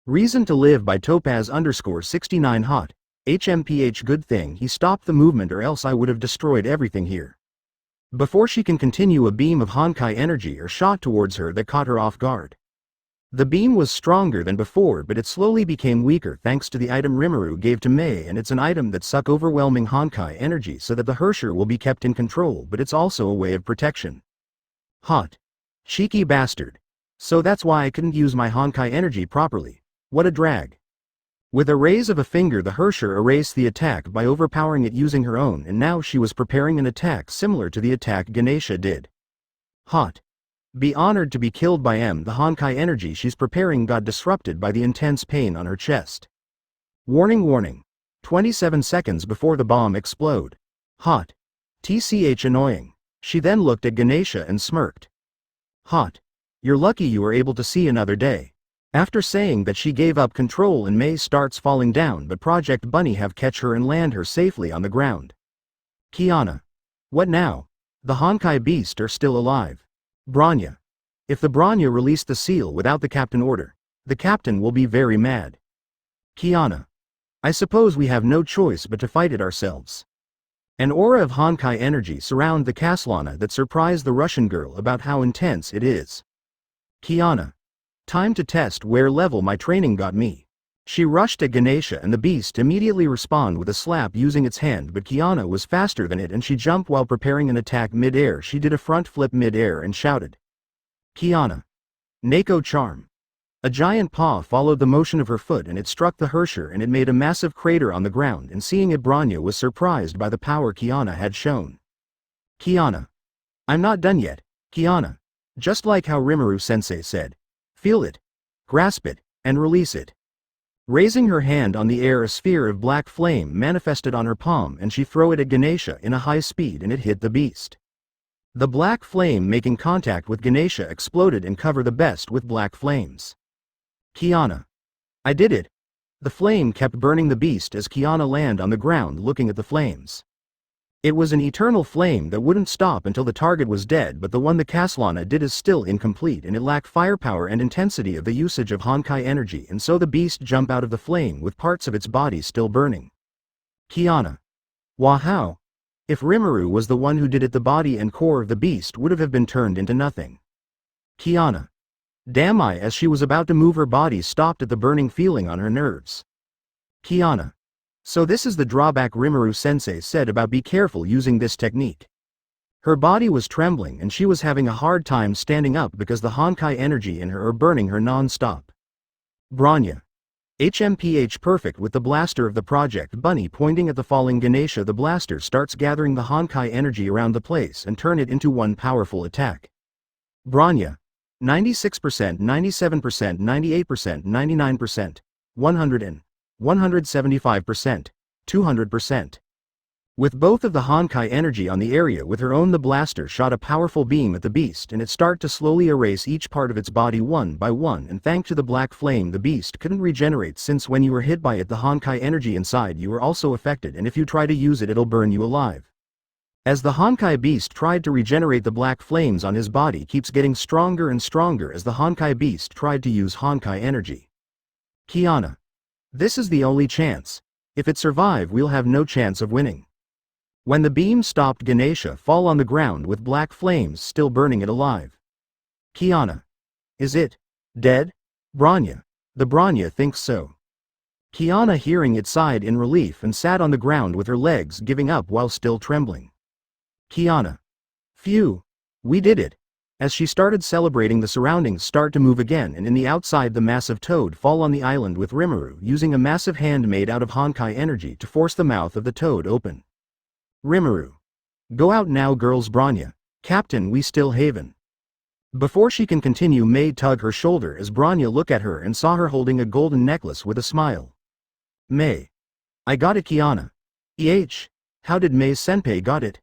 Reason to Live by Topaz_69 Hot. HMPH Good thing he stopped the movement or else I would have destroyed everything here. Before she can continue, a beam of Honkai energy are shot towards her that caught her off guard. The beam was stronger than before, but it slowly became weaker thanks to the item Rimuru gave to Mei, and it's an item that sucks overwhelming Honkai energy so that the Herrscher will be kept in control, but it's also a way of protection. Hot. Cheeky bastard. So that's why I couldn't use my Honkai energy properly. What a drag. With a raise of a finger, the Herrscher erased the attack by overpowering it using her own, and now she was preparing an attack similar to the attack Ganesha did. Hot. Be honored to be killed by M. The Honkai energy she's preparing got disrupted by the intense pain on her chest. Warning, warning. 27 seconds before the bomb explode. Hot. TCH annoying. She then looked at Ganesha and smirked. Hot. You're lucky you were able to see another day. After saying that, she gave up control and Mei starts falling down, but Project Bunny have catch her and land her safely on the ground. Kiana. What now? The Honkai beast are still alive. Bronya. If the Bronya release the seal without the captain order, the captain will be very mad. Kiana. I suppose we have no choice but to fight it ourselves. An aura of Honkai energy surround the Castellana that surprised the Russian girl about how intense it is. Kiana. Time to test where level my training got me. She rushed at Ganesha and the beast immediately responded with a slap using its hand, but Kiana was faster than it and she jumped while preparing an attack mid-air. She did a front flip mid-air and shouted. Kiana. Neko charm. A giant paw followed the motion of her foot and it struck the Herrscher and it made a massive crater on the ground, and seeing it, Bronya was surprised by the power Kiana had shown. Kiana. I'm not done yet, Kiana. Just like how Rimuru-sensei said. Feel it, grasp it, and release it. Raising her hand on the air, a sphere of black flame manifested on her palm and she threw it at Ganesha in a high speed and it hit the beast. The black flame making contact with Ganesha exploded and covered the beast with black flames. Kiana. I did it. The flame kept burning the beast as Kiana landed on the ground looking at the flames. It was an eternal flame that wouldn't stop until the target was dead, but the one the Castellana did is still incomplete and it lacked firepower and intensity of the usage of Honkai energy, and so the beast jumped out of the flame with parts of its body still burning. Kiana. Wah how? If Rimuru was the one who did it, the body and core of the beast would have been turned into nothing. Kiana. Damn, I as she was about to move, her body stopped at the burning feeling on her nerves. Kiana. So this is the drawback Rimuru-sensei said about be careful using this technique. Her body was trembling and she was having a hard time standing up because the Honkai energy in her are burning her non-stop. Bronya. HMPH perfect with the blaster of the Project Bunny pointing at the falling Ganesha. The blaster starts gathering the Honkai energy around the place and turn it into one powerful attack. Bronya. 96%, 97%, 98%, 99%, 175%, 200%. With both of the Honkai energy on the area with her own, the blaster shot a powerful beam at the beast and it started to slowly erase each part of its body one by one, and thanks to the black flame the beast couldn't regenerate, since when you were hit by it the Honkai energy inside you were also affected, and if you try to use it it'll burn you alive. As the Honkai beast tried to regenerate, the black flames on his body keeps getting stronger and stronger as the Honkai beast tried to use Honkai energy. Kiana. This is the only chance. If it survive we'll have no chance of winning. When the beam stopped, Ganesha fall on the ground with black flames still burning it alive. Kiana. Is it dead? Bronya. The Bronya thinks so. Kiana hearing it sighed in relief and sat on the ground with her legs giving up while still trembling. Kiana. Phew. We did it. As she started celebrating, the surroundings start to move again, and in the outside the massive toad fall on the island with Rimuru using a massive hand made out of Honkai energy to force the mouth of the toad open. Rimuru. Go out now girls. Bronya. Captain, we still haven. Before she can continue, Mei tug her shoulder as Bronya look at her and saw her holding a golden necklace with a smile. Mei. I got it. Kiana. How did Mei senpai got it?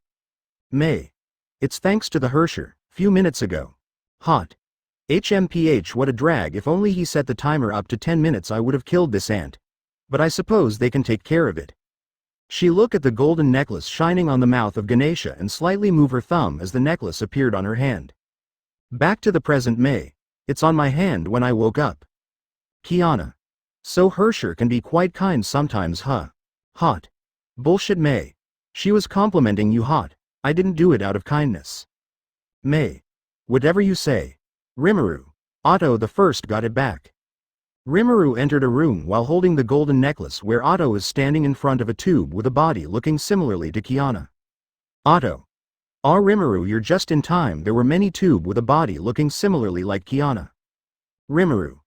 Mei. It's thanks to the Herrscher. Few minutes ago. Hot. HMPH what a drag, if only he set the timer up to 10 minutes I would have killed this ant. But I suppose they can take care of it. She looked at the golden necklace shining on the mouth of Ganesha and slightly moved her thumb as the necklace appeared on her hand. Back to the present. Mei. It's on my hand when I woke up. Kiana. So Hersher can be quite kind sometimes, huh? Hot. Bullshit, May. She was complimenting you, hot. I didn't do it out of kindness. May. Whatever you say. Rimuru. Otto the First got it back. Rimuru entered a room while holding the golden necklace where Otto is standing in front of a tube with a body looking similarly to Kiana. Otto. Ah, Rimuru, you're just in time. There were many tube with a body looking similarly like Kiana. Rimuru.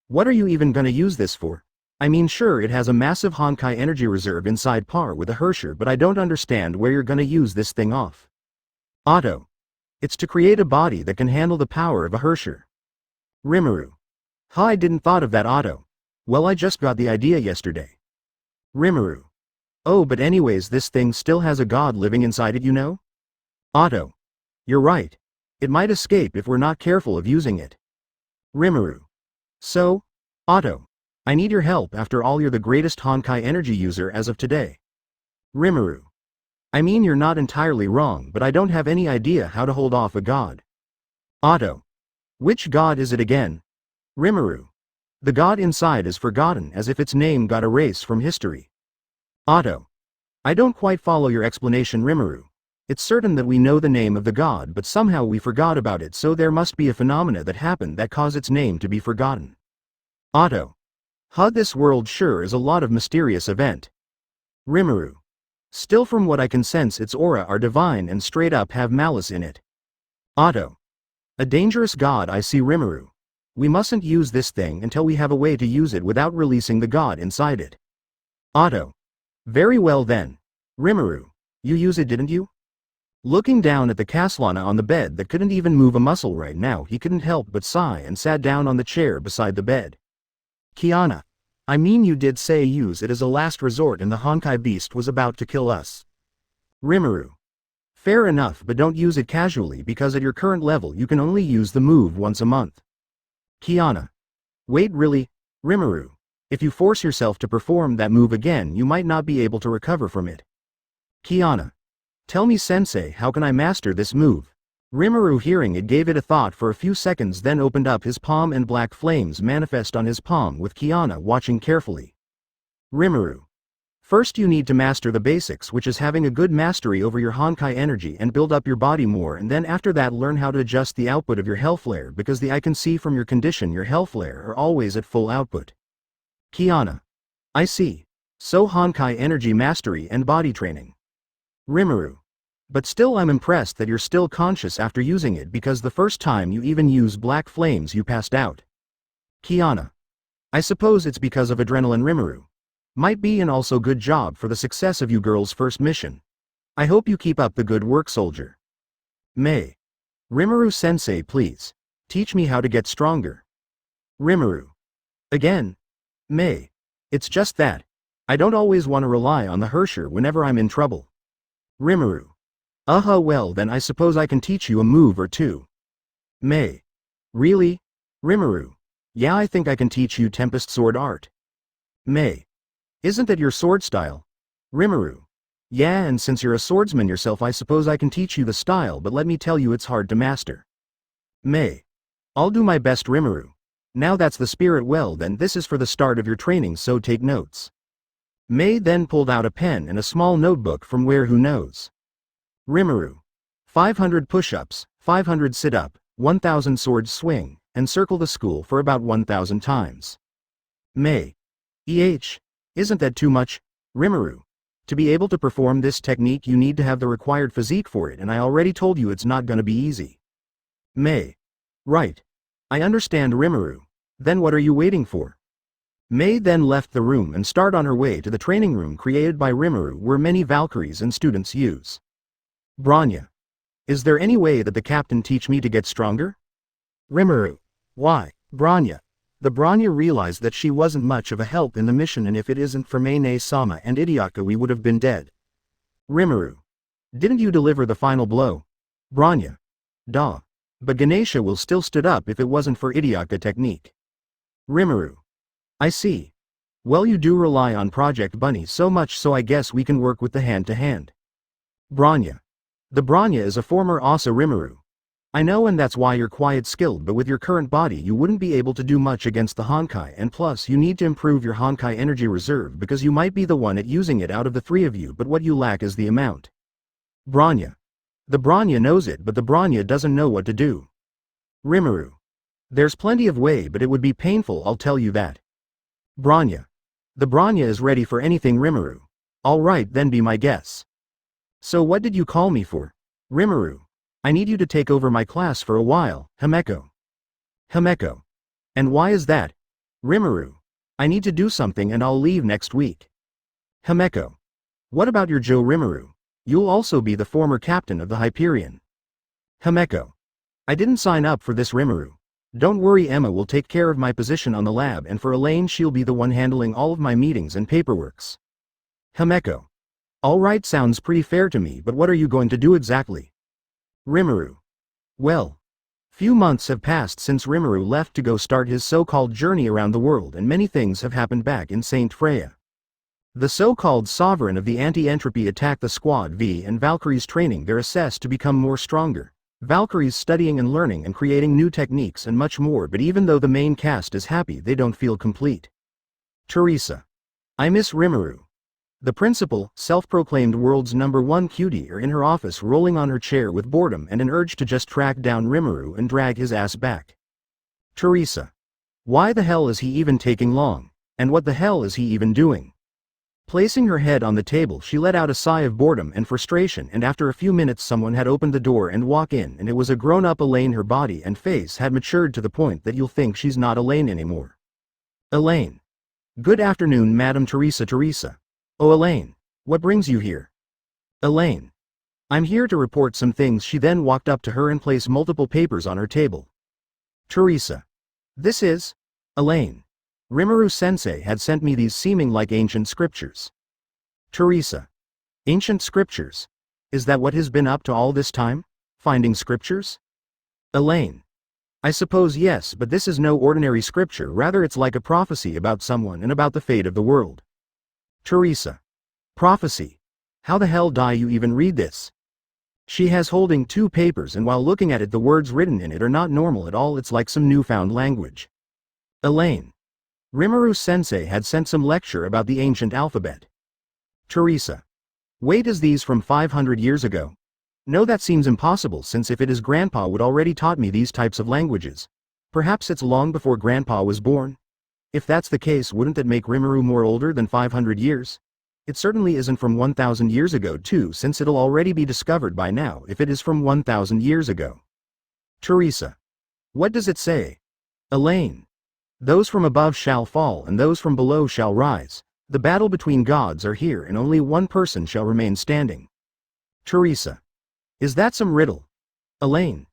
What are you even gonna use this for? I mean, sure, it has a massive Honkai energy reserve inside par with a Hersher, but I don't understand where you're gonna use this thing off. Otto. It's to create a body that can handle the power of a Hersher. Rimuru. Huh, I didn't thought of that, Otto. Well, I just got the idea yesterday. Rimuru. Oh, but anyways, this thing still has a god living inside it, you know? Otto. You're right. It might escape if we're not careful of using it. Rimuru. So, Otto, I need your help. After all, you're the greatest Honkai energy user as of today. Rimuru. I mean, you're not entirely wrong, but I don't have any idea how to hold off a god. Otto. Which god is it again? Rimuru. The god inside is forgotten, as if its name got erased from history. Otto. I don't quite follow your explanation, Rimuru. It's certain that we know the name of the god, but somehow we forgot about it, so there must be a phenomena that happened that caused its name to be forgotten. Otto. Huh, this world sure is a lot of mysterious event. Rimuru. Still, from what I can sense, its aura are divine and straight up have malice in it. Otto. A dangerous god, I see, Rimuru. We mustn't use this thing until we have a way to use it without releasing the god inside it. Otto. Very well then. Rimuru. You use it, didn't you? Looking down at the Caslana on the bed that couldn't even move a muscle right now, he couldn't help but sigh and sat down on the chair beside the bed. Kiana. I mean, you did say use it as a last resort and the Honkai beast was about to kill us. Rimuru. Fair enough, but don't use it casually because at your current level you can only use the move once a month. Kiana. Wait, really? Rimuru. If you force yourself to perform that move again, you might not be able to recover from it. Kiana. Tell me, sensei, how can I master this move? Rimuru, hearing it, gave it a thought for a few seconds, then opened up his palm and black flames manifest on his palm with Kiana watching carefully. Rimuru. First you need to master the basics, which is having a good mastery over your Honkai energy and build up your body more, and then after that learn how to adjust the output of your Hellflare, because I can see from your condition your Hellflare are always at full output. Kiana. I see. So Honkai energy mastery and body training. Rimuru. But still, I'm impressed that you're still conscious after using it, because the first time you even used black flames you passed out. Kiana. I suppose it's because of adrenaline, Rimuru. Might be, and also good job for the success of you girls' first mission. I hope you keep up the good work, soldier. May. Rimuru-sensei, please. Teach me how to get stronger. Rimuru. Again. May. It's just that. I don't always want to rely on the Hersher whenever I'm in trouble. Rimuru. Well then I suppose I can teach you a move or two. May. Really? Rimuru. Yeah, I think I can teach you Tempest Sword art. May. Isn't that your sword style? Rimuru. Yeah, and since you're a swordsman yourself, I suppose I can teach you the style, but let me tell you, it's hard to master. May. I'll do my best, Rimuru. Now that's the spirit. Well then, this is for the start of your training, so take notes. May then pulled out a pen and a small notebook from where who knows. Rimuru. 500 push-ups, 500 sit-up, 1000 sword swing, and circle the school for about 1000 times. May. Isn't that too much? Rimuru. To be able to perform this technique you need to have the required physique for it, and I already told you it's not gonna be easy. May. Right. I understand, Rimuru. Then what are you waiting for? May then left the room and started on her way to the training room created by Rimuru, where many Valkyries and students use. Branya. Is there any way that the captain teach me to get stronger? Rimuru. Why, Branya? The Branya realized that she wasn't much of a help in the mission, and if it isn't for Mayne-sama and Idiaka we would have been dead. Rimuru. Didn't you deliver the final blow? Branya. Duh. But Ganesha will still stood up if it wasn't for Idiaka technique. Rimuru. I see. Well, you do rely on Project Bunny so much, so I guess we can work with the hand-to-hand. Branya. The Branya is a former Asa Rimuru. I know, and that's why you're quite skilled, but with your current body you wouldn't be able to do much against the Honkai, and plus you need to improve your Honkai energy reserve because you might be the one at using it out of the three of you, but what you lack is the amount. Bronya. The Bronya knows it, but the Bronya doesn't know what to do. Rimuru. There's plenty of way, but it would be painful, I'll tell you that. Bronya. The Bronya is ready for anything, Rimuru. Alright then, be my guess. So what did you call me for? Rimuru. I need you to take over my class for a while, Himeko. Himeko. And why is that? Rimuru. I need to do something and I'll leave next week. Himeko. What about your Joe Rimuru? You'll also be the former captain of the Hyperion. Himeko. I didn't sign up for this, Rimuru. Don't worry, Emma will take care of my position on the lab, and for Elaine she'll be the one handling all of my meetings and paperworks. Himeko. Alright, sounds pretty fair to me, but what are you going to do exactly? Rimuru. Well, few months have passed since Rimuru left to go start his so-called journey around the world, and many things have happened back in Saint Freya. The so-called sovereign of the anti-entropy attacked the Squad V, and Valkyrie's training their assessed to become more stronger. Valkyrie's studying and learning and creating new techniques and much more, but even though the main cast is happy, they don't feel complete. Theresa. I miss Rimuru. The principal, self-proclaimed world's #1 cutie, are in her office rolling on her chair with boredom and an urge to just track down Rimuru and drag his ass back. Theresa. Why the hell is he even taking long? And what the hell is he even doing? Placing her head on the table, she let out a sigh of boredom and frustration, and after a few minutes someone had opened the door and walked in, and it was a grown-up Elaine. Her body and face had matured to the point that you'll think she's not Elaine anymore. Elaine. Good afternoon, Madam Theresa. Theresa. Oh, Elaine. What brings you here? Elaine. I'm here to report some things. She then walked up to her and placed multiple papers on her table. Theresa. This is? Elaine. Rimuru-sensei had sent me these seeming like ancient scriptures. Theresa. Ancient scriptures? Is that what he's been up to all this time? Finding scriptures? Elaine. I suppose yes, but this is no ordinary scripture, rather it's like a prophecy about someone and about the fate of the world. Theresa. Prophecy? How the hell do you even read this? She has holding two papers, and while looking at it the words written in it are not normal at all, it's like some newfound language. Elaine. Rimuru-sensei had sent some lecture about the ancient alphabet. Theresa. Wait, is these from 500 years ago? No, that seems impossible, since if it is, Grandpa would already taught me these types of languages. Perhaps it's long before Grandpa was born? If that's the case, wouldn't that make Rimuru more older than 500 years? It certainly isn't from 1,000 years ago too, since it'll already be discovered by now if it is from 1,000 years ago. Theresa. What does it say? Elaine. Those from above shall fall and those from below shall rise. The battle between gods are here and only one person shall remain standing. Theresa. Is that some riddle? Elaine.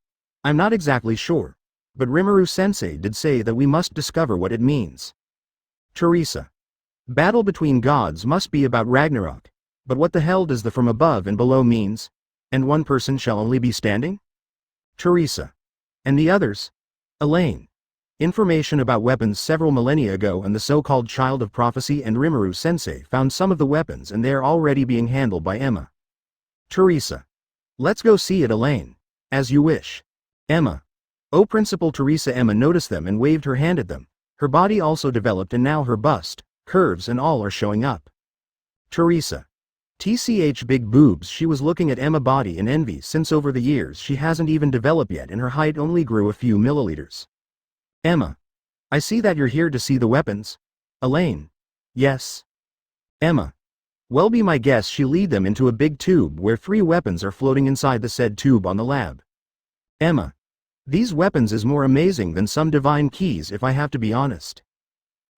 I'm not exactly sure. But Rimuru-sensei did say that we must discover what it means. Theresa. Battle between gods must be about Ragnarok. But what the hell does the from above and below means? And one person shall only be standing? Theresa. And the others? Elaine. Information about weapons several millennia ago, and the so-called child of prophecy and Rimuru-sensei found some of the weapons and they are already being handled by Emma. Theresa. Let's go see it, Elaine. As you wish. Emma. Oh, Principal Theresa. Emma noticed them and waved her hand at them. Her body also developed and now her bust, curves and all are showing up. Theresa. TCH big boobs. She was looking at Emma's body in envy, since over the years she hasn't even developed yet and her height only grew a few milliliters. Emma. I see that you're here to see the weapons. Elaine. Yes. Emma. Well, be my guest. She lead them into a big tube where 3 weapons are floating inside the said tube on the lab. Emma. These weapons is more amazing than some divine keys, if I have to be honest.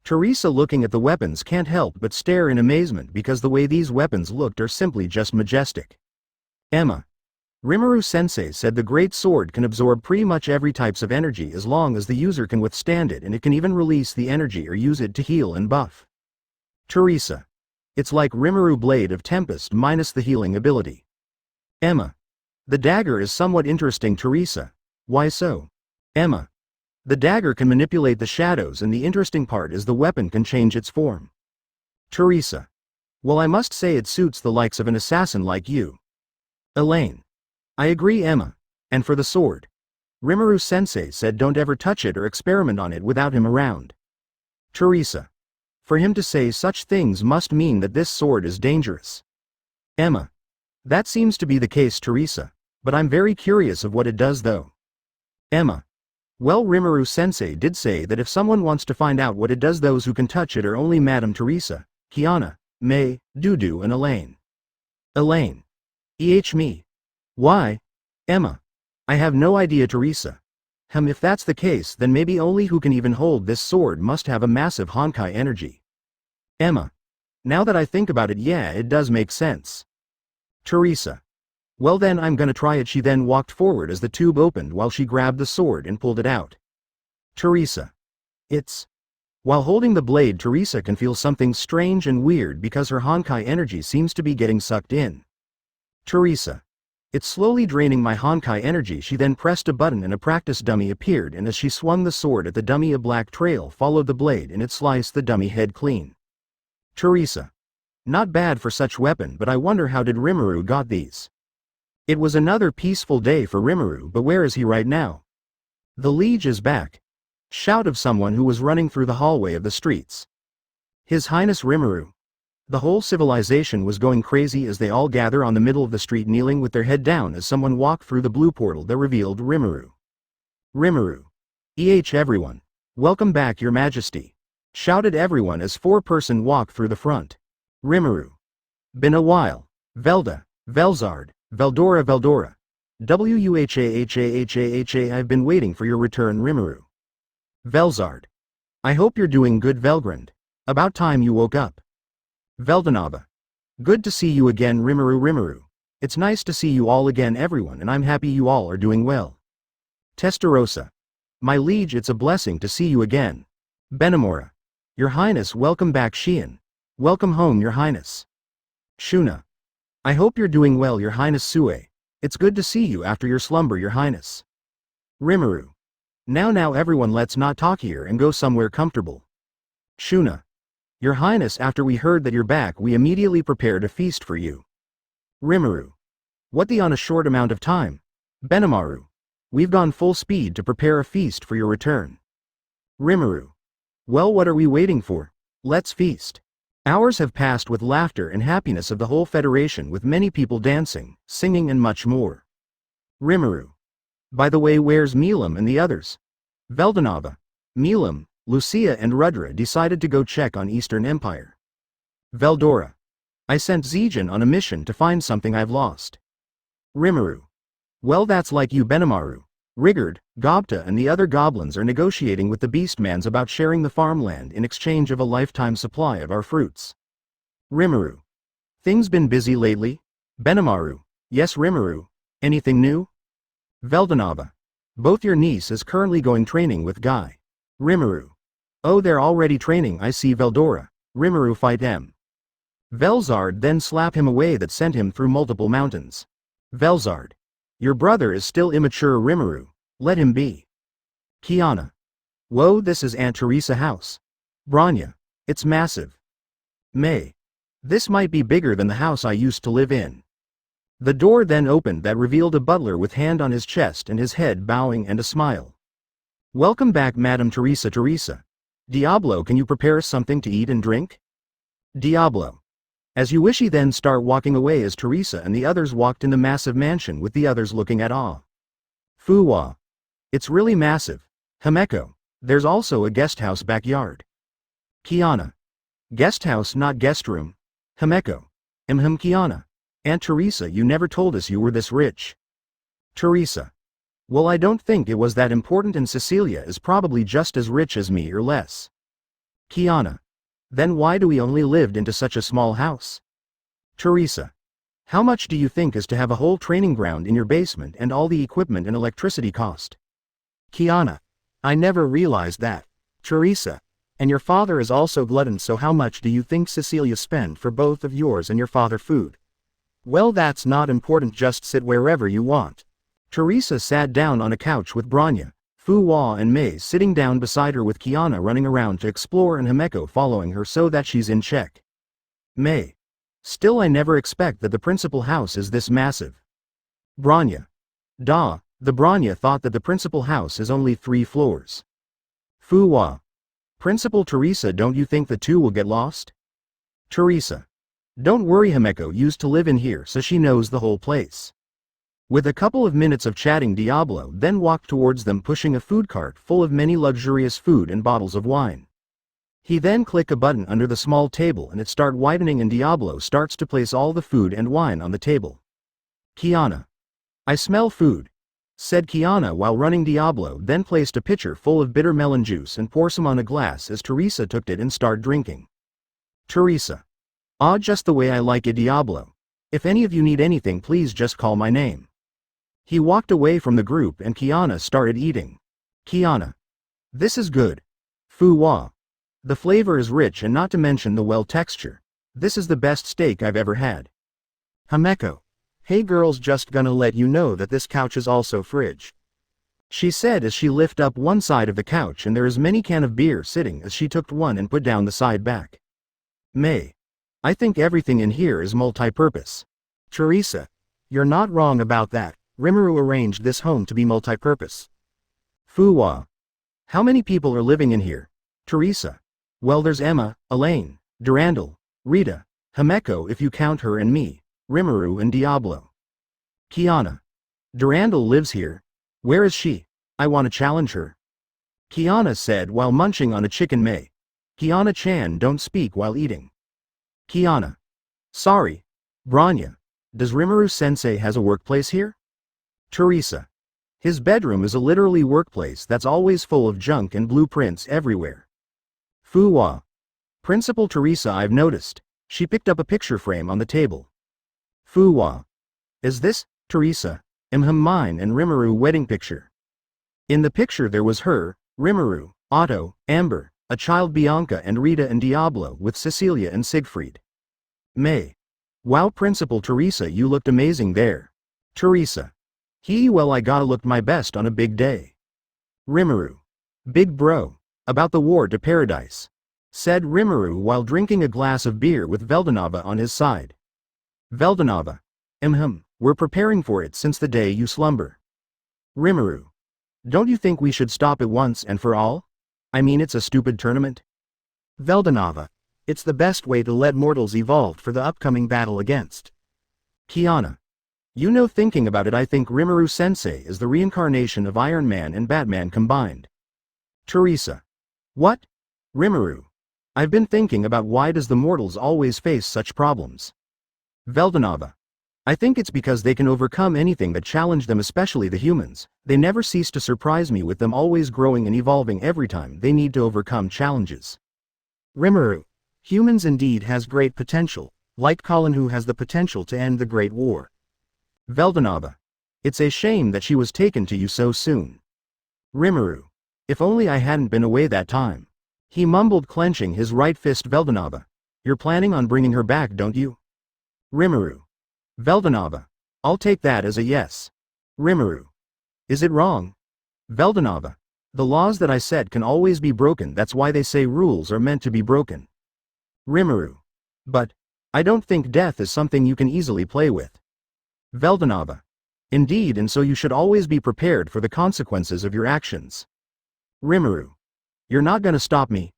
Theresa, looking at the weapons, can't help but stare in amazement because the way these weapons looked are simply just majestic. Emma. Rimuru-sensei said the great sword can absorb pretty much every types of energy as long as the user can withstand it, and it can even release the energy or use it to heal and buff. Theresa. It's like Rimuru Blade of Tempest minus the healing ability. Emma. The dagger is somewhat interesting. Theresa. Why so? Emma. The dagger can manipulate the shadows, and the interesting part is the weapon can change its form. Theresa. Well, I must say it suits the likes of an assassin like you. Elaine. I agree, Emma. And for the sword? Rimuru-sensei said don't ever touch it or experiment on it without him around. Theresa. For him to say such things must mean that this sword is dangerous. Emma. That seems to be the case, Theresa, but I'm very curious of what it does though. Emma. Well, Rimuru-sensei did say that if someone wants to find out what it does, those who can touch it are only Madame Theresa, Kiana, May, Dudu and Elaine. Elaine. Me. Why? Emma. I have no idea, Theresa. If that's the case, then maybe only who can even hold this sword must have a massive Honkai energy. Emma. Now that I think about it, yeah, it does make sense. Theresa. Well then I'm gonna try it. She then walked forward as the tube opened while she grabbed the sword and pulled it out. Theresa. It's... While holding the blade, Theresa can feel something strange and weird because her Honkai energy seems to be getting sucked in. Theresa. It's slowly draining my Honkai energy. She then pressed a button and a practice dummy appeared, and as she swung the sword at the dummy, a black trail followed the blade and it sliced the dummy head clean. Theresa. Not bad for such weapon, but I wonder how did Rimuru got these? It was another peaceful day for Rimuru, but where is he right now? The liege is back. Shout of someone who was running through the hallway of the streets. His Highness Rimuru. The whole civilization was going crazy as they all gather on the middle of the street, kneeling with their head down as someone walked through the blue portal that revealed Rimuru. Rimuru. Everyone. Welcome back, Your Majesty. Shouted everyone as four-person walked through the front. Rimuru. Been a while. Velda, Velzard, Veldora. I've been waiting for your return, Rimuru. Velzard. I hope you're doing good, Velgrand. About time you woke up. Veldanava. Good to see you again, Rimuru. It's nice to see you all again, everyone, and I'm happy you all are doing well. Testarossa. My liege, it's a blessing to see you again. Benamora. Your Highness, welcome back. Shion. Welcome home, Your Highness. Shuna. I hope you're doing well, Your Highness. Sue. It's good to see you after your slumber, Your Highness. Rimuru. Now everyone, let's not talk here and go somewhere comfortable. Shuna. Your Highness, after we heard that you're back, we immediately prepared a feast for you. Rimuru. What the on a short amount of time? Benamaru. We've gone full speed to prepare a feast for your return. Rimuru. Well, what are we waiting for? Let's feast. Hours have passed with laughter and happiness of the whole Federation, with many people dancing, singing and much more. Rimuru. By the way, where's Milam and the others? Veldanava. Milam, Lucia and Rudra decided to go check on Eastern Empire. Veldora. I sent Zijin on a mission to find something I've lost. Rimuru. Well, that's like you, Benamaru. Rigard, Gobta and the other goblins are negotiating with the Beastmans about sharing the farmland in exchange of a lifetime supply of our fruits. Rimuru. Things been busy lately? Benamaru. Yes, Rimuru. Anything new? Veldanava. Both your niece is currently going training with Guy. Rimuru. Oh, they're already training, I see. Veldora. Rimuru fight M. Velzard then slap him away that sent him through multiple mountains. Velzard. Your brother is still immature, Rimuru. Let him be. Kiana. Whoa, this is Aunt Theresa house. Branya. It's massive. May. This might be bigger than the house I used to live in. The door then opened that revealed a butler with hand on his chest and his head bowing and a smile. Welcome back, Madame Theresa. Diablo, can you prepare us something to eat and drink? Diablo. As you wish. He then start walking away as Theresa and the others walked in the massive mansion with the others looking at awe. Fuwa. It's really massive. Himeko. There's also a guest house backyard. Kiana. Guest house, not guest room. Himeko. Kiana. Aunt Theresa, you never told us you were this rich. Theresa. Well, I don't think it was that important, and Cecilia is probably just as rich as me or less. Kiana. Then why do we only lived into such a small house? Theresa. How much do you think is to have a whole training ground in your basement and all the equipment and electricity cost? Kiana. I never realized that. Theresa. And your father is also glutton, so how much do you think Cecilia spend for both of yours and your father food? Well, that's not important, just sit wherever you want. Theresa sat down on a couch with Branya, Fuwa and May sitting down beside her with Kiana running around to explore and Himeko following her so that she's in check. May. Still, I never expect that the principal house is this massive. Branya. Da, The Branya thought that the principal house is only 3 floors. Fu-wa. Principal Theresa, don't you think the two will get lost? Theresa. Don't worry, Himeko used to live in here so she knows the whole place. With a couple of minutes of chatting, Diablo then walked towards them pushing a food cart full of many luxurious food and bottles of wine. He then clicked a button under the small table and it started widening and Diablo starts to place all the food and wine on the table. Kiana. I smell food, said Kiana while running. Diablo then placed a pitcher full of bitter melon juice and poured some on a glass as Theresa took it and started drinking. Theresa. Ah, just the way I like it, Diablo. If any of you need anything, please just call my name. He walked away from the group and Kiana started eating. Kiana. This is good. Fu-wa. The flavor is rich and not to mention the well texture. This is the best steak I've ever had. Himeko. Hey girls, just gonna let you know that this couch is also fridge. She said as she lifted up one side of the couch and there is many can of beer sitting as she took one and put down the side back. May. I think everything in here is multi-purpose. Theresa. You're not wrong about that. Rimuru arranged this home to be multi-purpose. Fu-wa. How many people are living in here? Theresa. Well, there's Emma, Elaine, Durandal, Rita, Himeko if you count her and me, Rimuru and Diablo. Kiana. Durandal lives here. Where is she? I want to challenge her. Kiana said while munching on a chicken. May. Kiana-chan, don't speak while eating. Kiana. Sorry. Branya. Does Rimuru-sensei has a workplace here? Theresa. His bedroom is a literally workplace that's always full of junk and blueprints everywhere. Fu-wa. Principal Theresa, I've noticed. She picked up a picture frame on the table. Fu-wa. Is this, Theresa, mine and Rimuru wedding picture? In the picture there was her, Rimuru, Otto, Amber, a child Bianca and Rita and Diablo with Cecilia and Siegfried. May. Wow, Principal Theresa, you looked amazing there. Theresa. Well, I gotta look my best on a big day. Rimuru. Big bro. About the war to paradise. Said Rimuru while drinking a glass of beer with Veldanava on his side. Veldanava. We're preparing for it since the day you slumber. Rimuru. Don't you think we should stop it once and for all? I mean, it's a stupid tournament. Veldanava. It's the best way to let mortals evolve for the upcoming battle against. Kiana. You know, thinking about it, I think Rimuru-sensei is the reincarnation of Iron Man and Batman combined. Theresa. What? Rimuru. I've been thinking about why does the mortals always face such problems. Veldanava. I think it's because they can overcome anything that challenge them, especially the humans. They never cease to surprise me with them always growing and evolving every time they need to overcome challenges. Rimuru. Humans indeed has great potential, like Colin who has the potential to end the Great War. Veldanava. It's a shame that she was taken to you so soon. Rimuru. If only I hadn't been away that time. He mumbled, clenching his right fist. Veldanava. You're planning on bringing her back, don't you? Rimuru. Veldanava. I'll take that as a yes. Rimuru. Is it wrong? Veldanava. The laws that I set can always be broken, that's why they say rules are meant to be broken. Rimuru. But I don't think death is something you can easily play with. Veldanava. Indeed, and so you should always be prepared for the consequences of your actions. Rimuru. You're not gonna stop me.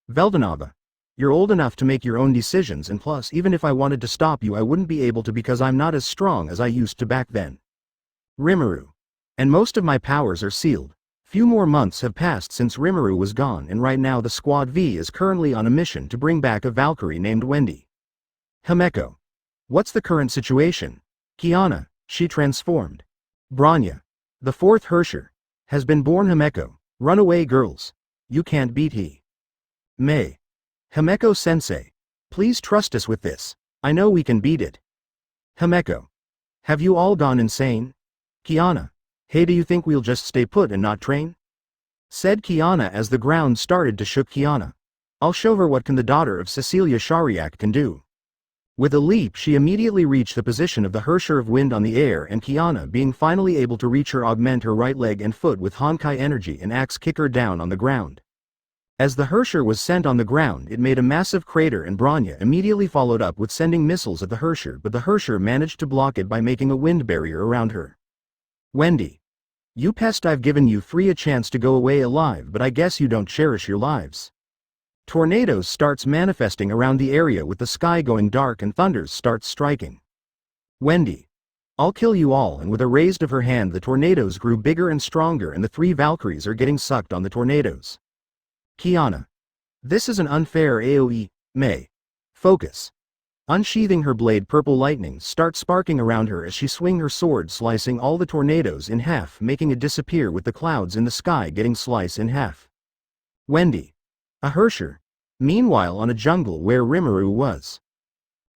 Veldanava. You're old enough to make your own decisions, and plus even if I wanted to stop you I wouldn't be able to because I'm not as strong as I used to back then. Rimuru. And most of my powers are sealed. Few more months have passed since Rimuru was gone and right now the Squad V is currently on a mission to bring back a Valkyrie named Wendy. Himeko. What's the current situation? Kiana. She transformed. Branya. The fourth Hersher. Has been born. Himeko. Run away, girls. You can't beat he. May. Himeko-sensei. Please trust us with this. I know we can beat it. Himeko. Have you all gone insane? Kiana. Hey, do you think we'll just stay put and not train? Said Kiana as the ground started to shook. Kiana. I'll show her what can the daughter of Cecilia Shariak can do. With a leap she immediately reached the position of the Hersher of Wind on the air, and Kiana being finally able to reach her augment her right leg and foot with Honkai energy and axe kick her down on the ground. As the Hersher was sent on the ground it made a massive crater and Branya immediately followed up with sending missiles at the Hersher, but the Hersher managed to block it by making a wind barrier around her. Wendy. You pest, I've given you three a chance to go away alive, but I guess you don't cherish your lives. Tornadoes starts manifesting around the area with the sky going dark and thunders starts striking. Wendy. I'll kill you all, and with a raise of her hand the tornadoes grew bigger and stronger and the three Valkyries are getting sucked on the tornadoes. Kiana. This is an unfair AoE, May. Focus. Unsheathing her blade, purple lightning starts sparking around her as she swing her sword, slicing all the tornadoes in half, making it disappear with the clouds in the sky getting sliced in half. Wendy. A Hersher. Meanwhile on a jungle where Rimuru was.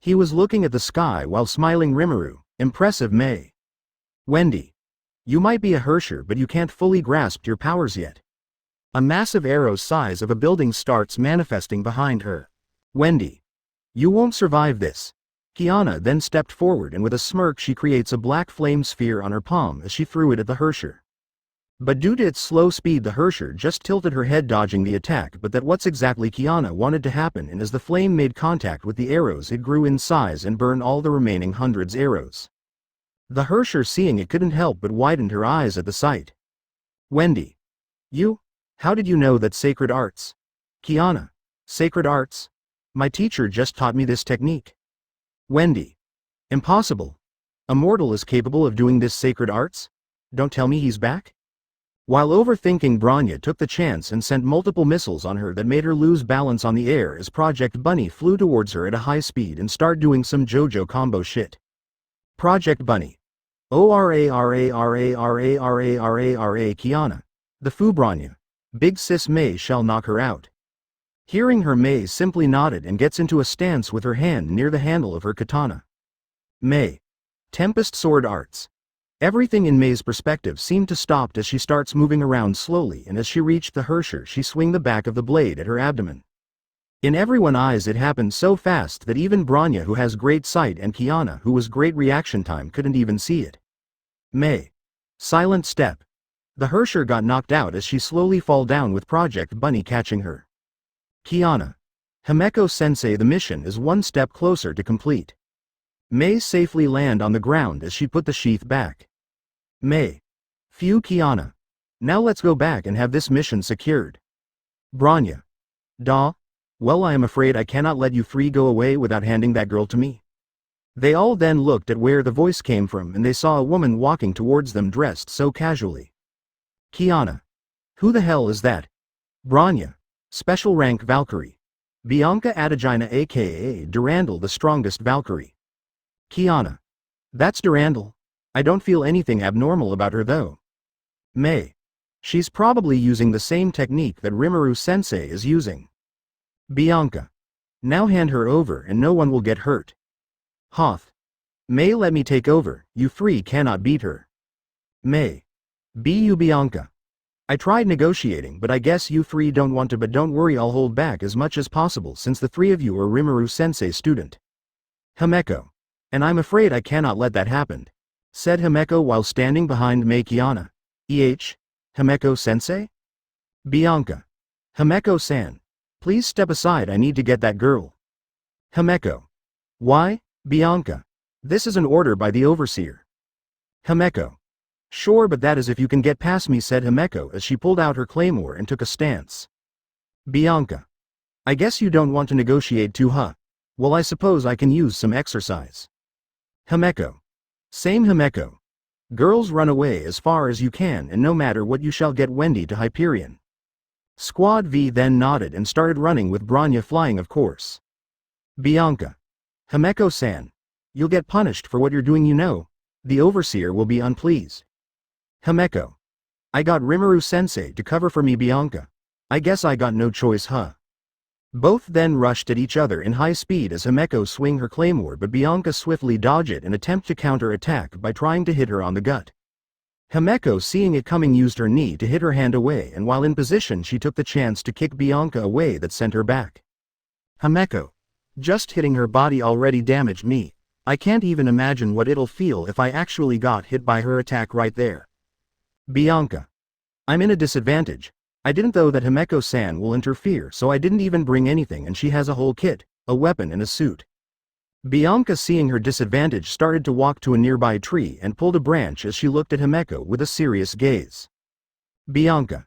He was looking at the sky while smiling. Rimuru. Impressive, May. Wendy. You might be a Hersher, but you can't fully grasp your powers yet. A massive arrow size of a building starts manifesting behind her. Wendy. You won't survive this. Kiana then stepped forward and with a smirk she creates a black flame sphere on her palm as she threw it at the Hersher. But due to its slow speed the Hersher just tilted her head dodging the attack, but that what's exactly Kiana wanted to happen, and as the flame made contact with the arrows it grew in size and burned all the remaining hundreds arrows. The Hersher, seeing it, couldn't help but widened her eyes at the sight. Wendy. You? How did you know that sacred arts? Kiana. Sacred arts? My teacher just taught me this technique. Wendy. Impossible. A mortal is capable of doing this sacred arts? Don't tell me he's back? While overthinking, Branya took the chance and sent multiple missiles on her that made her lose balance on the air as Project Bunny flew towards her at a high speed and started doing some JoJo combo shit. Project Bunny. ORARARARARARARA Kiana. The Fu Branya. Big sis May shall knock her out. Hearing her, May simply nodded and gets into a stance with her hand near the handle of her katana. May. Tempest Sword Arts. Everything in May's perspective seemed to stop as she starts moving around slowly, and as she reached the Hersher she swung the back of the blade at her abdomen. In everyone's eyes it happened so fast that even Branya, who has great sight, and Kiana, who was great reaction time, couldn't even see it. May. Silent step. The Hersher got knocked out as she slowly fall down with Project Bunny catching her. Kiana. Himeko-sensei, the mission is one step closer to complete. May safely land on the ground as she put the sheath back. May. Phew, Kiana. Now let's go back and have this mission secured. Branya. Duh. Well, I am afraid I cannot let you three go away without handing that girl to me. They all then looked at where the voice came from and they saw a woman walking towards them dressed so casually. Kiana. Who the hell is that? Branya. Special rank Valkyrie. Bianca Adagina aka Durandal, the strongest Valkyrie. Kiana. That's Durandal. I don't feel anything abnormal about her though. May. She's probably using the same technique that Rimuru-sensei is using. Bianca. Now hand her over and no one will get hurt. Hoth. May, let me take over, you three cannot beat her. May. Be you Bianca. I tried negotiating, but I guess you three don't want to, but don't worry, I'll hold back as much as possible since the three of you are Rimuru-sensei's student. Himeko. And I'm afraid I cannot let that happen, said Himeko while standing behind May. Kiana. Himeko-sensei? Bianca. Himeko-san. Please step aside, I need to get that girl. Himeko. Why, Bianca? This is an order by the overseer. Himeko. Sure, but that is if you can get past me, said Himeko as she pulled out her claymore and took a stance. Bianca. I guess you don't want to negotiate too, huh? Well, I suppose I can use some exercise. Himeko. Same, Himeko. Girls, run away as far as you can, and no matter what you shall get Wendy to Hyperion. Squad V then nodded and started running with Branya flying, of course. Bianca. Himeko-san. You'll get punished for what you're doing, you know. The overseer will be unpleased. Himeko. I got Rimuru-sensei to cover for me, Bianca. I guess I got no choice, huh? Both then rushed at each other in high speed as Himeko swing her claymore, but Bianca swiftly dodged it and attempt to counter-attack by trying to hit her on the gut. Himeko, seeing it coming, used her knee to hit her hand away, and while in position she took the chance to kick Bianca away that sent her back. Himeko. Just hitting her body already damaged me. I can't even imagine what it'll feel if I actually got hit by her attack right there. Bianca. I'm in a disadvantage. I didn't know that Himeko-san will interfere, so I didn't even bring anything, and she has a whole kit, a weapon and a suit. Bianca, seeing her disadvantage, started to walk to a nearby tree and pulled a branch as she looked at Himeko with a serious gaze. Bianca.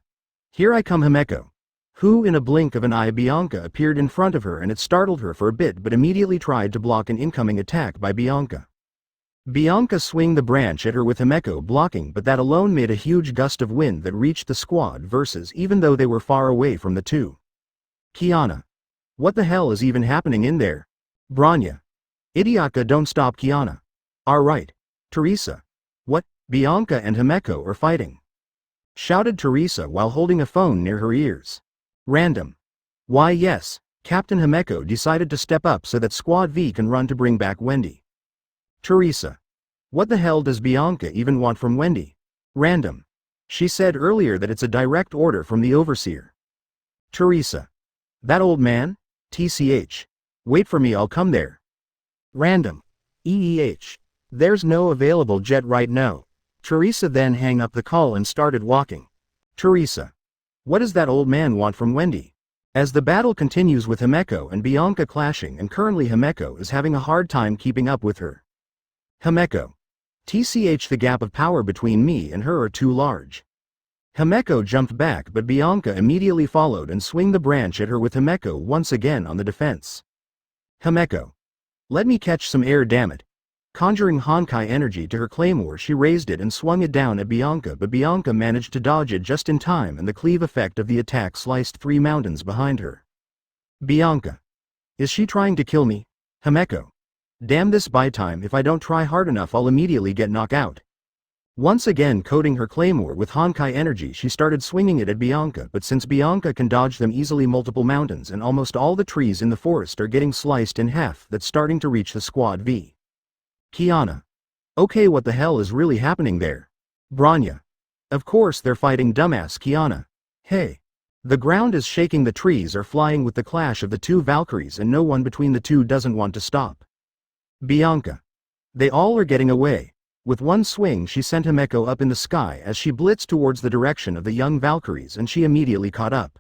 Here I come, Himeko. Who in a blink of an eye Bianca appeared in front of her, and it startled her for a bit but immediately tried to block an incoming attack by Bianca. Bianca swung the branch at her with Himeko blocking, but that alone made a huge gust of wind that reached the squad versus even though they were far away from the two. Kiana. What the hell is even happening in there? Bronya. Idiotka, don't stop, Kiana. Alright. Theresa. What? Bianca and Himeko are fighting, shouted Theresa while holding a phone near her ears. Random. Why yes, Captain Himeko decided to step up so that Squad V can run to bring back Wendy. Theresa. What the hell does Bianca even want from Wendy? Random. She said earlier that it's a direct order from the Overseer. Theresa. That old man? TCH. Wait for me, I'll come there. Random. EEH. There's no available jet right now. Theresa then hung up the call and started walking. Theresa. What does that old man want from Wendy? As the battle continues with Himeko and Bianca clashing, and currently Himeko is having a hard time keeping up with her. Himeko. TCH, the gap of power between me and her are too large. Himeko jumped back, but Bianca immediately followed and swung the branch at her with Himeko once again on the defense. Himeko. Let me catch some air, dammit. Conjuring Honkai energy to her claymore, she raised it and swung it down at Bianca, but Bianca managed to dodge it just in time, and the cleave effect of the attack sliced 3 mountains behind her. Bianca. Is she trying to kill me? Himeko. Damn this, by time if I don't try hard enough I'll immediately get knocked out. Once again coating her claymore with Honkai energy, she started swinging it at Bianca, but since Bianca can dodge them easily, multiple mountains and almost all the trees in the forest are getting sliced in half. That's starting to reach the Squad V. Kiana. Okay, what the hell is really happening there? Bronya. Of course they're fighting, dumbass Kiana. Hey. The ground is shaking, the trees are flying with the clash of the 2 Valkyries, and no one between the two doesn't want to stop. Bianca. They all are getting away. With one swing she sent Himeko up in the sky as she blitzed towards the direction of the young Valkyries, and she immediately caught up.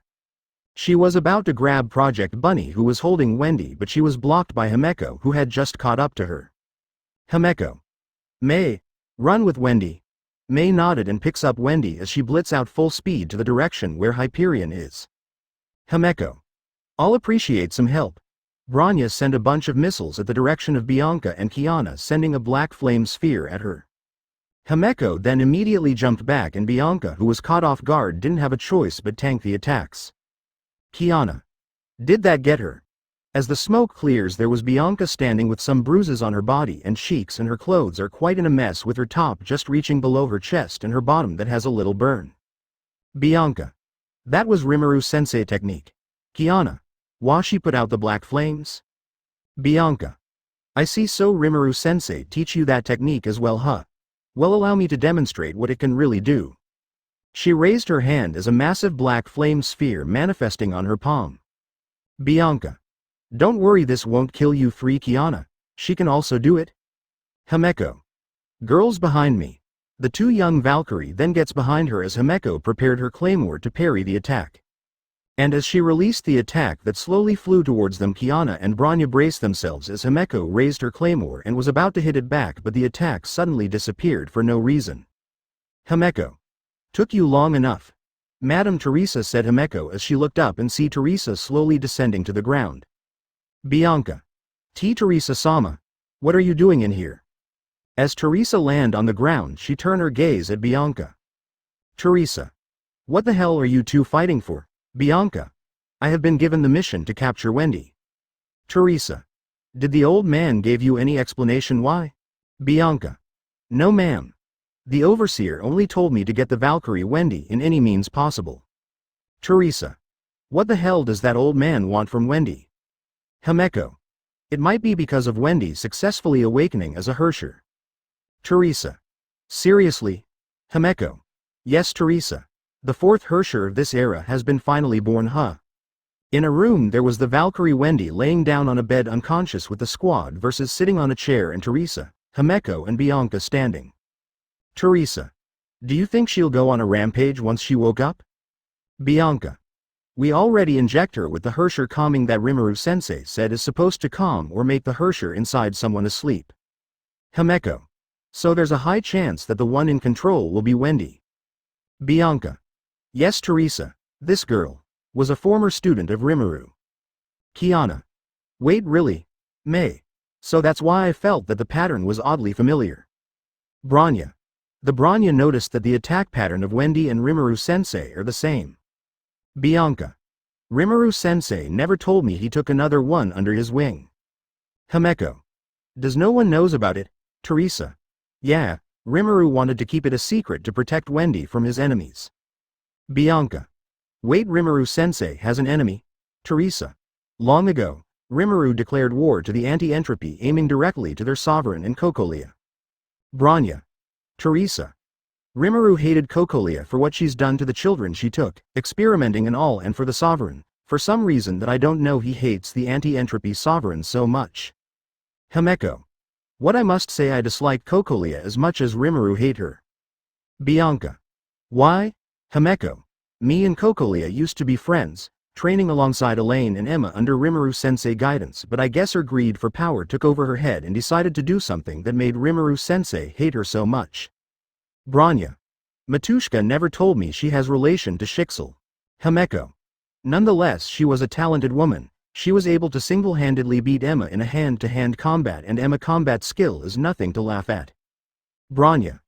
She was about to grab Project Bunny, who was holding Wendy, but she was blocked by Himeko, who had just caught up to her. Himeko. May. Run with Wendy. May nodded and picks up Wendy as she blitz out full speed to the direction where Hyperion is. Himeko. I'll appreciate some help. Bronya sent a bunch of missiles at the direction of Bianca and Kiana, sending a black flame sphere at her. Himeko then immediately jumped back, and Bianca, who was caught off guard, didn't have a choice but tank the attacks. Kiana. Did that get her? As the smoke clears, there was Bianca standing with some bruises on her body and cheeks, and her clothes are quite in a mess, with her top just reaching below her chest and her bottom that has a little burn. Bianca. That was Rimuru sensei technique. Kiana. Washi put out the black flames? Bianca. I see, so Rimuru sensei teach you that technique as well, huh? Well, allow me to demonstrate what it can really do. She raised her hand as a massive black flame sphere manifesting on her palm. Bianca. Don't worry, this won't kill you. 3 Kiana. She can also do it. Himeko. Girls behind me. The 2 young Valkyrie then gets behind her as Himeko prepared her claymore to parry the attack. And as she released the attack that slowly flew towards them, Kiana and Bronya braced themselves as Himeko raised her claymore and was about to hit it back, but the attack suddenly disappeared for no reason. Himeko. Took you long enough. Madam Theresa, said Himeko as she looked up and see Theresa slowly descending to the ground. Bianca. Theresa-sama. What are you doing in here? As Theresa landed on the ground, she turned her gaze at Bianca. Theresa. What the hell are you two fighting for? Bianca. I have been given the mission to capture Wendy. Theresa. Did the old man give you any explanation why? Bianca. No, ma'am. The Overseer only told me to get the Valkyrie Wendy in any means possible. Theresa. What the hell does that old man want from Wendy? Himeko. It might be because of Wendy successfully awakening as a Hersher. Theresa. Seriously? Himeko. Yes, Theresa. The 4th Hersher of this era has been finally born, huh? In a room there was the Valkyrie Wendy laying down on a bed unconscious, with the squad versus sitting on a chair, and Theresa, Himeko and Bianca standing. Theresa. Do you think she'll go on a rampage once she woke up? Bianca. We already inject her with the Hersher calming that Rimuru-sensei said is supposed to calm or make the Hersher inside someone asleep. Himeko. So there's a high chance that the one in control will be Wendy. Bianca. Yes, Theresa, this girl was a former student of Rimuru. Kiana. Wait, really? May. So that's why I felt that the pattern was oddly familiar. Branya. The Branya noticed that the attack pattern of Wendy and Rimuru-sensei are the same. Bianca. Rimuru-sensei never told me he took another one under his wing. Himeko. Does no one knows about it, Theresa? Yeah, Rimuru wanted to keep it a secret to protect Wendy from his enemies. Bianca. Wait, Rimuru-sensei has an enemy? Theresa. Long ago, Rimuru declared war to the anti-entropy aiming directly to their sovereign in Cocolia. Branya. Theresa. Rimuru hated Cocolia for what she's done to the children she took, experimenting and all, and for the sovereign, for some reason that I don't know. He hates the anti-entropy sovereign so much. Himeko. What I must say, I dislike Cocolia as much as Rimuru hate her. Bianca. Why? Himeko. Me and Cocolia used to be friends, training alongside Elaine and Emma under Rimuru-sensei guidance, but I guess her greed for power took over her head and decided to do something that made Rimuru-sensei hate her so much. Branya. Matushka never told me she has relation to Shixel. Himeko. Nonetheless, she was a talented woman. She was able to single-handedly beat Emma in a hand-to-hand combat, and Emma combat skill is nothing to laugh at. Branya.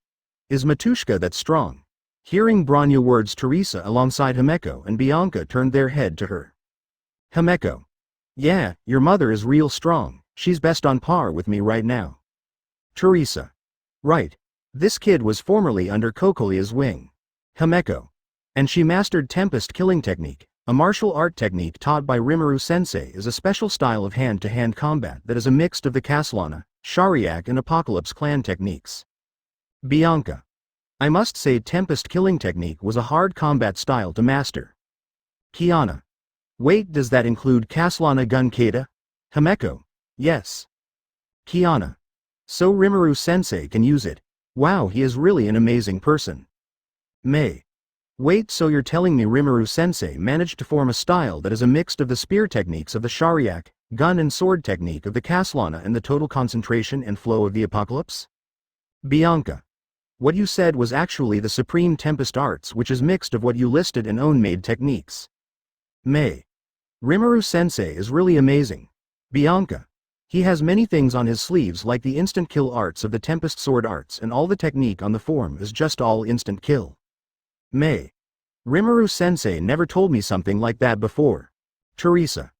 Is Matushka that strong? Hearing Branya words, Theresa alongside Himeko and Bianca turned their head to her. Himeko. Yeah, your mother is real strong, she's best on par with me right now. Theresa. Right. This kid was formerly under Cocolia's wing. Himeko. And she mastered Tempest Killing Technique, a martial art technique taught by Rimuru-sensei, is a special style of hand-to-hand combat that is a mix of the Caslana, Shariak and Apocalypse clan techniques. Bianca. I must say Tempest Killing Technique was a hard combat style to master. Kiana. Wait, does that include Caslana Gun Kata? Himeko. Yes. Kiana. So Rimuru-sensei can use it. Wow, he is really an amazing person. May. Wait, so you're telling me Rimuru-sensei managed to form a style that is a mix of the spear techniques of the Shariak, gun and sword technique of the Caslana, and the total concentration and flow of the Apocalypse? Bianca. What you said was actually the Supreme Tempest Arts, which is mixed of what you listed and own-made techniques. May. Rimuru-sensei is really amazing. Bianca. He has many things on his sleeves, like the instant kill arts of the Tempest Sword arts, and all the technique on the form is just all instant kill. May. Rimuru-sensei never told me something like that before. Theresa.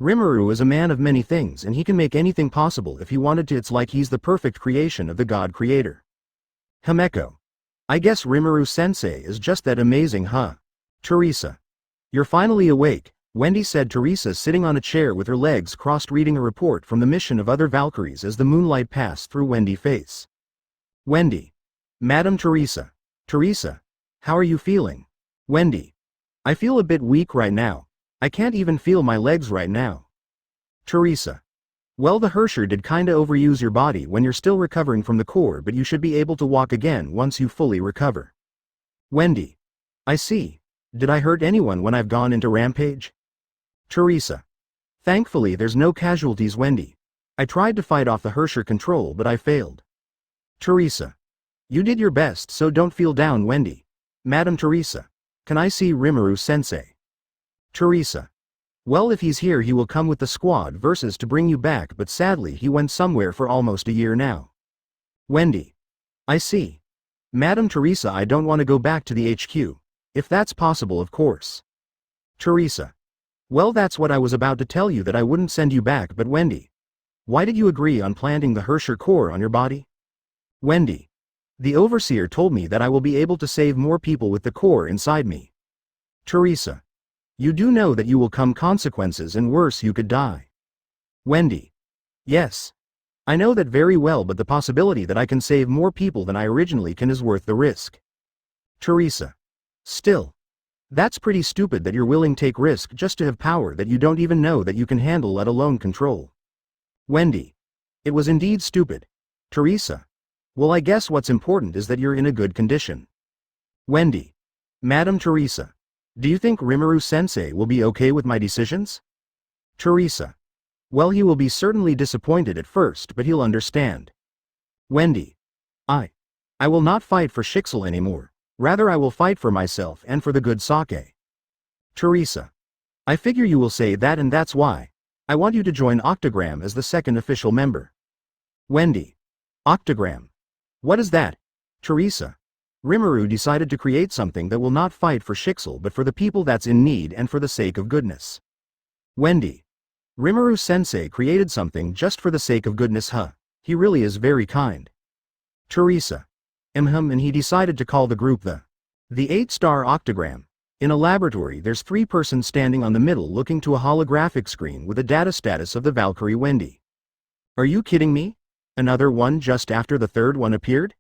Rimuru is a man of many things and he can make anything possible if he wanted to. It's like he's the perfect creation of the God Creator. Himeko. I guess Rimuru-sensei is just that amazing, huh? Theresa. You're finally awake, Wendy said. Theresa sitting on a chair with her legs crossed reading a report from the mission of other Valkyries as the moonlight passed through Wendy's face. Wendy. Madam Theresa. Theresa. How are you feeling? Wendy. I feel a bit weak right now. I can't even feel my legs right now. Theresa. Well, the Hersher did kinda overuse your body when you're still recovering from the core, but you should be able to walk again once you fully recover. Wendy. I see. Did I hurt anyone when I've gone into rampage? Theresa. Thankfully there's no casualties, Wendy. I tried to fight off the Hersher control but I failed. Theresa. You did your best, so don't feel down, Wendy. Madam Theresa. Can I see Rimuru-sensei? Theresa. Well, if he's here he will come with the squad versus to bring you back, but sadly he went somewhere for almost a year now. Wendy. I see. Madam Theresa, I don't want to go back to the HQ. If that's possible, of course. Theresa. Well, that's what I was about to tell you, that I wouldn't send you back, but Wendy. Why did you agree on planting the Hersher core on your body? Wendy. The Overseer told me that I will be able to save more people with the core inside me. Theresa. You do know that you will come consequences, and worse, you could die. Wendy. Yes. I know that very well, but the possibility that I can save more people than I originally can is worth the risk. Theresa. Still. That's pretty stupid that you're willing to take risk just to have power that you don't even know that you can handle, let alone control. Wendy. It was indeed stupid. Theresa. Well, I guess what's important is that you're in a good condition. Wendy. Madam Theresa. Do you think Rimuru-sensei will be okay with my decisions? Theresa. Well, he will be certainly disappointed at first, but he'll understand. Wendy. I will not fight for Shixel anymore. Rather, I will fight for myself and for the good sake. Theresa. I figure you will say that, and that's why I want you to join Octogram as the second official member. Wendy. Octogram. What is that? Theresa. Rimuru decided to create something that will not fight for Shixel but for the people that's in need and for the sake of goodness. Wendy. Rimuru-sensei created something just for the sake of goodness, huh? He really is very kind. Theresa. And he decided to call the group the 8-star Octogram. In a laboratory, there's 3 persons standing on the middle looking to a holographic screen with a data status of the Valkyrie Wendy. Are you kidding me? Another one just after the third one appeared?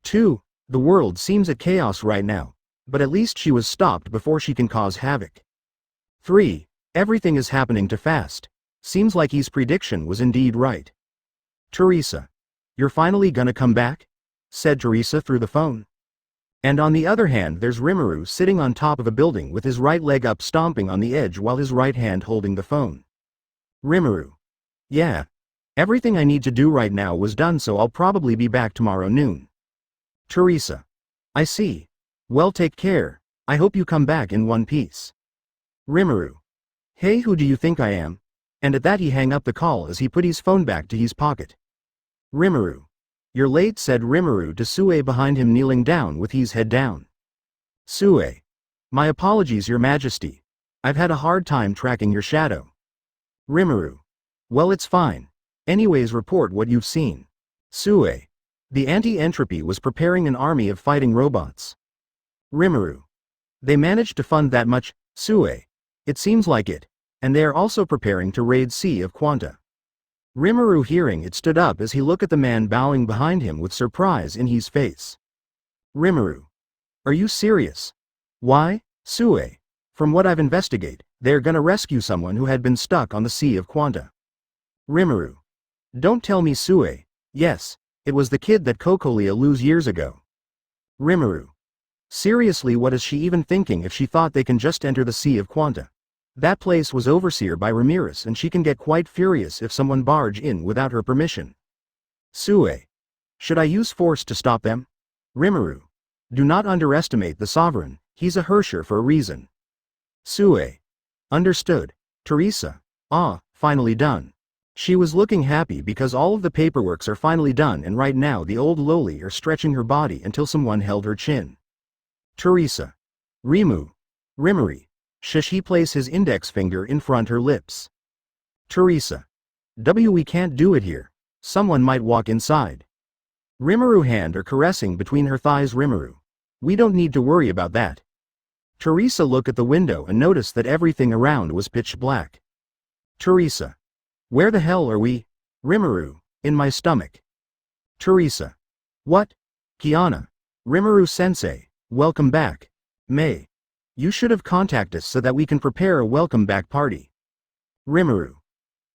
2. The world seems at chaos right now, but at least she was stopped before she can cause havoc. 3. Everything is happening too fast. Seems like his prediction was indeed right. Theresa. You're finally gonna come back? Said Theresa through the phone. And on the other hand, there's Rimuru sitting on top of a building with his right leg up, stomping on the edge while his right hand holding the phone. Rimuru. Yeah. Everything I need to do right now was done, so I'll probably be back tomorrow noon. Theresa. I see. Well, take care. I hope you come back in one piece. Rimuru. Hey, who do you think I am? And at that he hang up the call as he put his phone back to his pocket. Rimuru. You're late, said Rimuru to Sue behind him, kneeling down with his head down. Sue. My apologies, Your Majesty. I've had a hard time tracking your shadow. Rimuru. Well, it's fine. Anyways, report what you've seen. Sue. The anti-entropy was preparing an army of fighting robots. Rimuru. They managed to fund that much, Sue. It seems like it. And they are also preparing to raid Sea of Quanta. Rimuru, hearing it, stood up as he looked at the man bowing behind him with surprise in his face. Rimuru. Are you serious? Why, Sue? From what I've investigated, they're gonna rescue someone who had been stuck on the Sea of Quanta. Rimuru. Don't tell me, Sue. Yes, it was the kid that Kokolia lose years ago. Rimuru. Seriously, what is she even thinking if she thought they can just enter the Sea of Quanta? That place was overseen by Ramirez, and she can get quite furious if someone barge in without her permission. Sue. Should I use force to stop them? Rimuru. Do not underestimate the sovereign, he's a Hersher for a reason. Sue. Understood. Theresa. Finally done. She was looking happy because all of the paperworks are finally done, and right now the old loli are stretching her body until someone held her chin. Theresa. Rimuri. Shush, he place his index finger in front her lips. Theresa. We can't do it here. Someone might walk inside. Rimuru, hand are caressing between her thighs. Rimuru. We don't need to worry about that. Theresa looked at the window and noticed that everything around was pitch black. Theresa. Where the hell are we? Rimuru. In my stomach. Theresa. What? Kiana. Rimuru-sensei, welcome back. May. You should have contacted us so that we can prepare a welcome back party. Rimuru.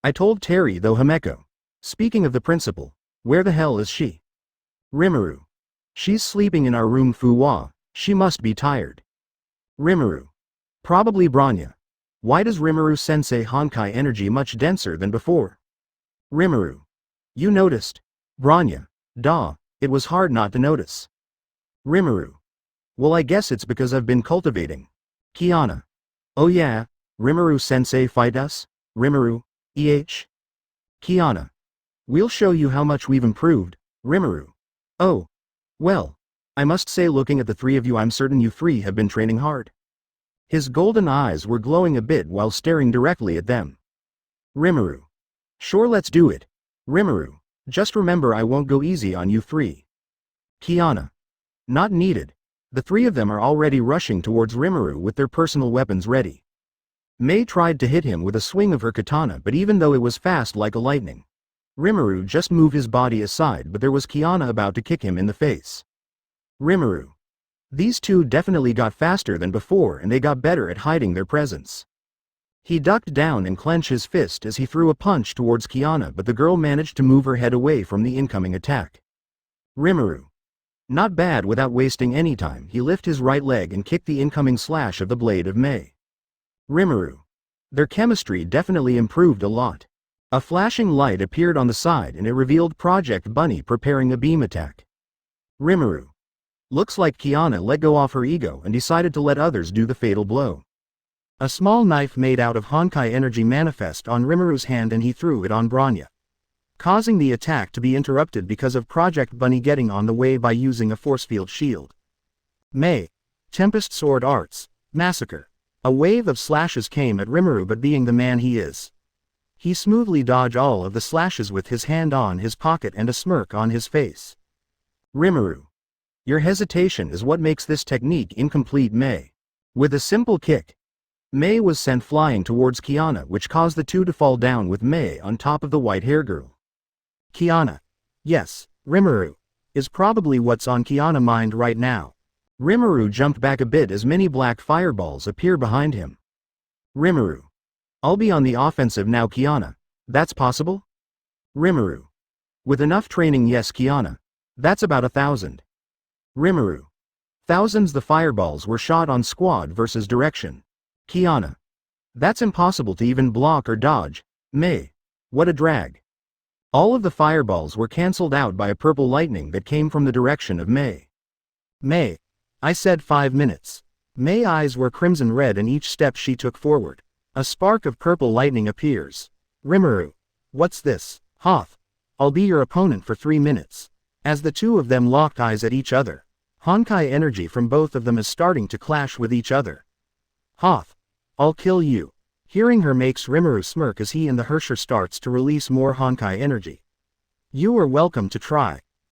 I told Terry, though. Himeko. Speaking of the principal, where the hell is she? Rimuru. She's sleeping in our room. Fuwa. She must be tired. Rimuru. Probably Bronya. Why does Rimuru-sensei Honkai energy much denser than before? Rimuru. You noticed? Bronya. Duh, it was hard not to notice. Rimuru. Well, I guess it's because I've been cultivating. Kiana. Oh yeah, Rimuru-sensei fight us? Rimuru. Kiana. We'll show you how much we've improved. Rimuru. Oh. Well. I must say, looking at the three of you, I'm certain you three have been training hard. His golden eyes were glowing a bit while staring directly at them. Rimuru. Sure, let's do it. Rimuru. Just remember, I won't go easy on you three. Kiana. Not needed. The three of them are already rushing towards Rimuru with their personal weapons ready. May tried to hit him with a swing of her katana, but even though it was fast like a lightning, Rimuru just moved his body aside, but there was Kiana about to kick him in the face. Rimuru. These two definitely got faster than before, and they got better at hiding their presence. He ducked down and clenched his fist as he threw a punch towards Kiana, but the girl managed to move her head away from the incoming attack. Rimuru. Not bad. Without wasting any time, he lifted his right leg and kicked the incoming slash of the blade of Mei. Rimuru. Their chemistry definitely improved a lot. A flashing light appeared on the side and it revealed Project Bunny preparing a beam attack. Rimuru. Looks like Kiana let go of her ego and decided to let others do the fatal blow. A small knife made out of Honkai energy manifested on Rimuru's hand and he threw it on Bronya, causing the attack to be interrupted because of Project Bunny getting on the way by using a force field shield. Mei. Tempest Sword Arts. Massacre. A wave of slashes came at Rimuru, but being the man he is, he smoothly dodged all of the slashes with his hand on his pocket and a smirk on his face. Rimuru. Your hesitation is what makes this technique incomplete. Mei. With a simple kick, Mei was sent flying towards Kiana, which caused the two to fall down with Mei on top of the white-haired girl. Kiana. Yes, Rimuru is probably what's on Kiana's mind right now. Rimuru jumped back a bit as many black fireballs appear behind him. Rimuru. I'll be on the offensive now. Kiana. That's possible? Rimuru. With enough training, yes. Kiana. That's about 1,000. Rimuru. Thousands. The fireballs were shot on squad versus direction. Kiana. That's impossible to even block or dodge. Mei. What a drag. All of the fireballs were cancelled out by a purple lightning that came from the direction of Mei. Mei. I said 5 minutes. Mei's eyes were crimson red and each step she took forward, a spark of purple lightning appears. Rimuru. What's this? Hoth. I'll be your opponent for 3 minutes. As the two of them locked eyes at each other, Honkai energy from both of them is starting to clash with each other. Hoth. I'll kill you. Hearing her makes Rimuru smirk as he and the Hersher starts to release more Honkai energy. You are welcome to try.